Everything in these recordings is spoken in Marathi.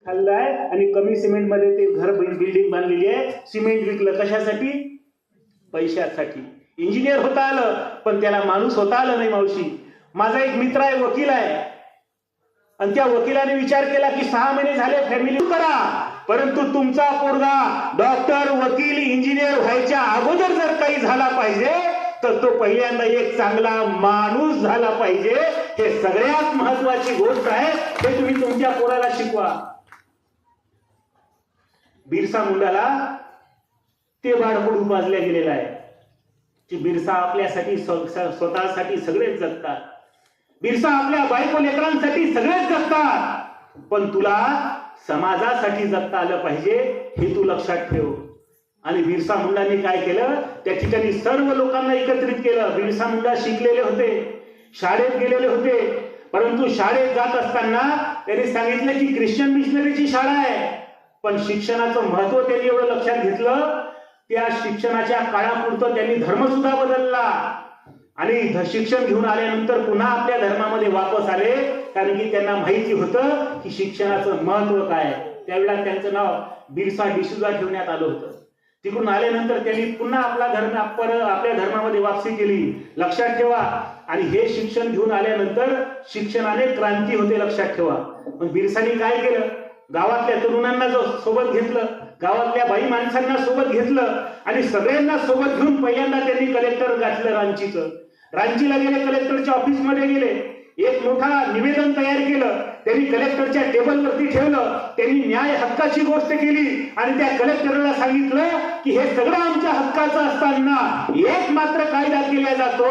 खाल्लाय आणि कमी सिमेंट मध्ये ते घर बिल्डिंग बांधलेली आहे. सिमेंट विकलं कशासाठी? पैशासाठी. इंजिनियर होता आलं पण त्याला माणूस होता आलं नाही. मावशी, माझा एक मित्र आहे, वकील आहे, आणि त्या वकिलाने विचार केला की 6 महिने झाले फॅमिली करा, परंतु तुमचा पोरगा डॉक्टर, वकील, इंजिनियर व्हायच्या अगोदर जर काही झाला पाहिजे तर तो पहिल्यांदा एक चांगला माणूस झाला पाहिजे. हे सगळ्यात महत्वाची गोष्ट आहे. हे तुम्ही तुमच्या पोराला शिकवा. बिरसा मुंडाला ते बाळकडू पाजल्या गेलेलं आहे की बिरसा आपल्यासाठी स्वतःसाठी सगळेच जगतात. बिरसा आपल्या बायको लेकरांसाठी सगळेच जगतात, पण तुला समाजासाठी जगता आलं पाहिजे हे तू लक्षात ठेव. आणि बिरसा मुंडांनी काय केलं? त्या ठिकाणी सर्व लोकांना एकत्रित केलं. बिरसा मुंडा शिकलेले होते, शाळेत गेलेले होते, परंतु शाळेत जात असताना त्यांनी सांगितलं की ख्रिश्चन मिशनरीची शाळा आहे, पण शिक्षणाचं महत्व त्यांनी एवढं लक्षात घेतलं. त्या शिक्षणाच्या काळापुरतं त्यांनी धर्म सुद्धा बदलला आणि शिक्षण घेऊन आल्यानंतर पुन्हा आपल्या धर्मामध्ये वापस आले, कारण की त्यांना माहिती होतं की शिक्षणाचं महत्व काय आहे. त्यावेळेला त्यांचं नाव बिरसा डिसूजा ठेवण्यात आलं होतं. तिकडून आल्यानंतर त्यांनी पुन्हा आपल्या धर्मामध्ये वापसी केली. लक्षात ठेवा. आणि हे शिक्षण घेऊन आल्यानंतर शिक्षणाने क्रांती होते, लक्षात ठेवा. पण बिरसाने काय केलं? गावातल्या तरुणांना सोबत घेतलं, गावातल्या बाई माणसांना सोबत घेतलं आणि सगळ्यांना सोबत घेऊन पहिल्यांदा त्यांनी कलेक्टर गाठलं रांचीचं. रांचीला गेले, कलेक्टरच्या ऑफिसमध्ये गेले, एक मोठा निवेदन तयार केलं. त्यांनी कलेक्टरच्या टेबलवरती ठेवलं. त्यांनी न्याय हक्काची गोष्ट केली आणि त्या कलेक्टरला सांगितलं की हे सगळं आमच्या हक्काचं असताना एक मात्र कायदा केला जातो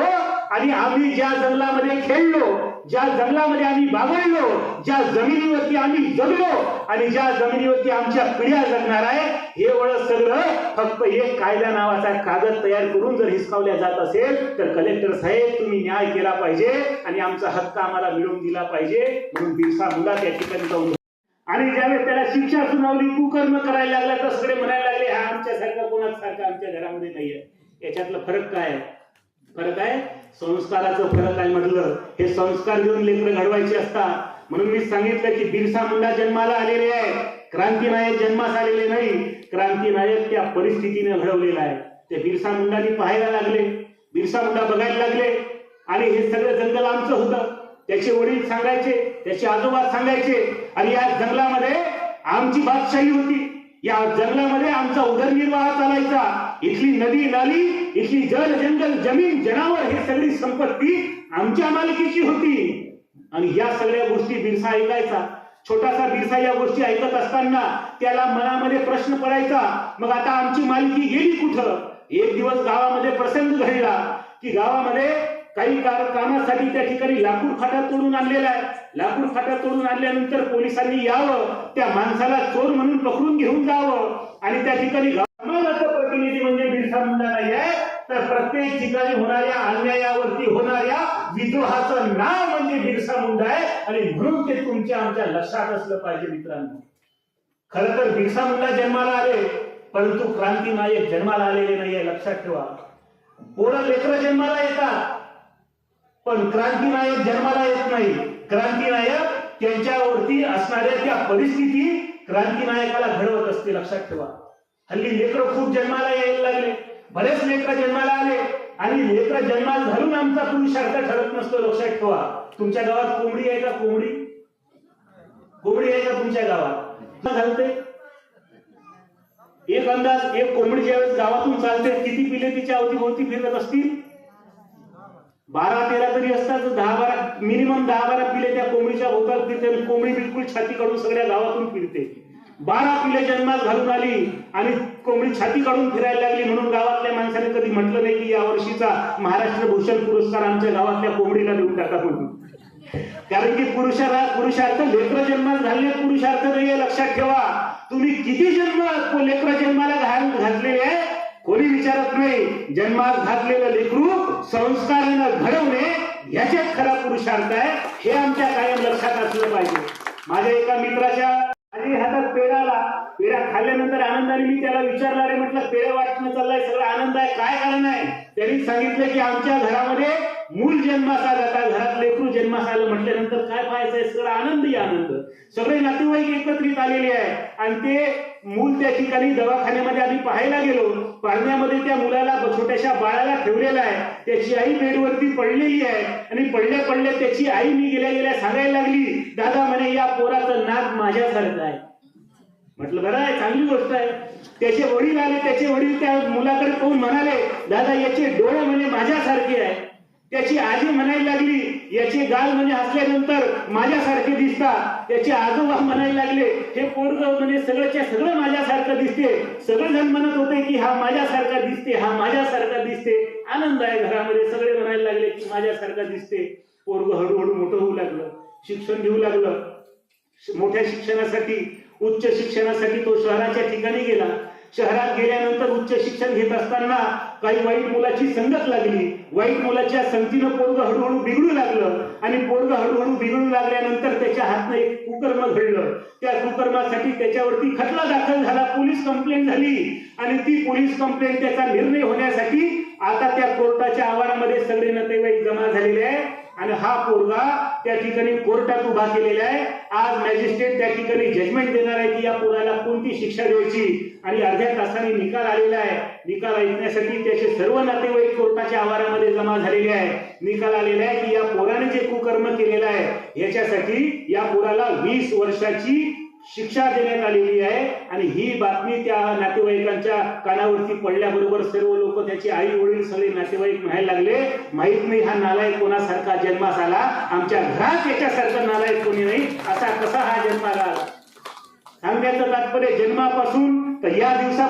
आणि आम्ही ज्या जंगलामध्ये खेळलो, ज्या जंगलामध्ये आम्ही बागडलो, ज्या जमिनीवरती आम्ही जगलो आणि ज्या जमिनीवरती आमच्या पिढ्या जगणार आहे, हे एवढं सगळं फक्त एक कायदा नावाचा कागद तयार करून जर हिसकावल्या जात असेल तर कलेक्टर साहेब तुम्ही न्याय केला पाहिजे आणि आमचा हक्क आम्हाला मिळवून दिला पाहिजे. म्हणून बिरसा मुंडा त्या ठिकाणी जाऊन आणि ज्यावेळेस त्याला शिक्षा सुनावली, कुकर्म करायला लागला, तर सगळे म्हणायला लागले हा आमच्यासारखा कोणाच सारखा आमच्या घरामध्ये नाहीये. याच्यातला फरक काय आहे? फरक आहे संस्काराचं फरक आहे. म्हटलं हे संस्कार घेऊन लेकरं घडवायचे असतात. म्हणून मी सांगितलं की बिरसा मुंडा जन्माला आलेले आहे, क्रांतीनायक जन्मास आलेले नाही. क्रांतीनायक त्या परिस्थितीने घडवलेला आहे. ते बिरसा मुंडांनी पाहायला लागले, बिरसा मुंडा बघायला लागले आणि हे सगळं जंगल आमचं होतं. त्याचे वडील सांगायचे, त्याचे आजोबा सांगायचे आणि या जंगलामध्ये आमची बादशाही होती, या जंगलामध्ये आमचा उदरनिर्वाह चालायचा. इथली नदी नाली, इथली जल जंगल जमीन जनावर हे सगळी संपत्ती आमच्या मालकीची होती. आणि या सगळ्या गोष्टी बिरसा ऐकायचा. छोटासा बिरसा या गोष्टी ऐकत असताना त्याला मनामध्ये प्रश्न पडायचा, मग आता आमची मालकी गेली कुठं? एक दिवस गावामध्ये प्रसंग घडला की गावामध्ये काही कामासाठी त्या ठिकाणी लाकूड फाटा तोडून आणलेला आहे. लाकूड फाटा तोडून आणल्यानंतर पोलिसांनी यावं, त्या माणसाला चोर म्हणून पकडून घेऊन जावं आणि त्या ठिकाणी समाजाचा प्रतिनिधी म्हणजे बिरसा मुंडा नाही आहे, तर प्रत्येक ठिकाणी होणाऱ्या अन्यायावरती होणाऱ्या विद्रोहाचं नाव म्हणजे बिरसा मुंडा आहे. आणि म्हणून ते तुमच्या आमच्या लक्षात असलं पाहिजे मित्रांनो. खरं तर बिरसा मुंडा जन्माला आले, परंतु क्रांतीनायक जन्माला आलेले नाहीये, लक्षात ठेवा. पोरं लेकरं जन्माला येतात पण क्रांतीनायक जन्माला येत नाही. क्रांतीनायक त्यांच्यावरती असणाऱ्या त्या परिस्थिती क्रांतीनायकाला घडवत असते, लक्षात ठेवा. हल्ली लेकरं खूप जन्माला यायला लागले, बरेच लेकरं जन्माला आले आणि लेकरं जन्माला घालून आमचा पुरुषार्थ ठरत नसतो, लक्षात ठेवा. तुमच्या गावात कोंबडी आहे का? कोंबडी आहे का तुमच्या गावात? घालते एक अंदाज, एक कोंबडी ज्यावेळेस गावातून चालते किती पिले तिच्या अवतीभोवती फिरत असतील? 12-13 तरी असतात. 10-12 मिनिमम 10-12 पिले त्या कोंबडीच्या भोवताल फिरते. कोंबडी बिलकुल छाती काढून सगळ्या गावातून फिरते. 12 पिले जन्मास घालून आली आणि कोंबडी छाती काढून फिरायला लागली. म्हणून गावातल्या माणसाने कधी म्हटलं नाही की या वर्षीचा महाराष्ट्र भूषण पुरस्कार आमच्या गावातल्या कोंबडीला देऊन टाका म्हणून. कारण की पुरुषार्थ लेकरं जन्मास घालणे पुरुषार्थ नाहीये, लक्षात ठेवा. तुम्ही किती लेकरं जन्माला घातलेले आहे कोणी विचारत नाही. जन्मास घातलेलं लेकरू संस्कारानं घडवणे याच्यात खरा पुरुषार्थ आहे, हे आमच्या कायम लक्षात असलं पाहिजे. माझ्या एका मित्राच्या हातात पेढा खाल्ल्यानंतर आनंदाने मी त्याला विचारला, रे म्हटलं पेढा वाटणं चाललाय, सगळं आनंद आहे, काय कारण आहे? त्यांनी सांगितलं की आमच्या घरामध्ये मूल जन्मास आला, आता घरात लेकरू जन्मास आलं म्हटल्यानंतर काय पाहायचंय, सगळा आनंदी आनंद, सगळे नातेवाईक एकत्रित आलेले आहे. आणि ते मूल त्या ठिकाणी दवाखान्यामध्ये आम्ही पाहायला गेलो, पाळण्यामध्ये त्या मुलाला, छोट्याशा बाळाला ठेवलेलं आहे. त्याची आई बेडवरती पडलेली आहे आणि पडल्या पडल्या त्याची आई मी गेल्या गेल्या सांगायला लागली, दादा म्हणे या पोराचं नाक माझ्यासारखं आहे. म्हटलं बरं आहे, चांगली गोष्ट आहे. त्याचे वडील आले, त्याचे वडील त्या मुलाकडे पाहून म्हणाले, दादा याचे डोळे म्हणे माझ्यासारखे आहे. त्याची आजी म्हणायला लागली, याचे गाल म्हणजे हसल्यानंतर माझ्यासारखे दिसतात. त्याचे आजोबा म्हणायला लागले, हे पोरग म्हणजे सगळ्याच्या सगळं माझ्यासारखं दिसते. सगळेजण म्हणत होते की हा माझ्यासारखा दिसते, हा माझ्यासारखा दिसते. आनंद आहे घरामध्ये, सगळे म्हणायला लागले की माझ्यासारखा दिसते. पोरग हळूहळू मोठं होऊ लागलं, शिक्षण घेऊ लागलं. मोठ्या शिक्षणासाठी, उच्च शिक्षणासाठी तो शहराच्या ठिकाणी गेला. शहरात गेल्यानंतर उच्च शिक्षण घेत असताना काही वाईट मुलाची संगत लागली. वाईट मुलाच्या संगतीनं पोरग हळूहळू बिघडू लागलं आणि पोरग हळूहळू बिघडू लागल्यानंतर त्याच्या हातनं एक कुकर्म घडलं. त्या कुकर्मासाठी त्याच्यावरती खटला दाखल झाला, पोलीस कंप्लेंट झाली आणि ती पोलीस कंप्लेंट, त्याचा निर्णय होण्यासाठी आता त्या कोर्टाच्या आवारामध्ये सगळे नातेवाईक जमा झालेले आहे आणि हा पोरगा त्या ठिकाणी कोर्टात उभा केलेला आहे. आज मॅजिस्ट्रेट त्या ठिकाणी जजमेंट देणार आहे की या पोराला कोणती शिक्षा द्यायची आणि अर्ध्या तासाने निकाल आलेला आहे. निकाल ऐकण्यासाठी त्याचे सर्व नातेवाईक कोर्टाच्या आवारामध्ये जमा झालेले आहे. निकाल आलेला आहे की या पोराने जे कुकर्म केलेलं आहे याच्यासाठी या पोराला 20 वर्षाची शिक्षा देण्यात आलेली आहे. आणि ही बातमी त्या नातेवाईकांच्या कानावरती पडल्याबरोबर सर्व लोक, त्याचे आई वडील, सगळे नातेवाईक म्हणायला लागले, माहित नाही हा नालायक कोणासारखा जन्मास आला, आमच्या घरात याच्यासारखा नालायक कोणी नाही, असा कसा हा जन्माला आला. सांगण्याचं तात्पर्य जन्मापासून तर या दिवसा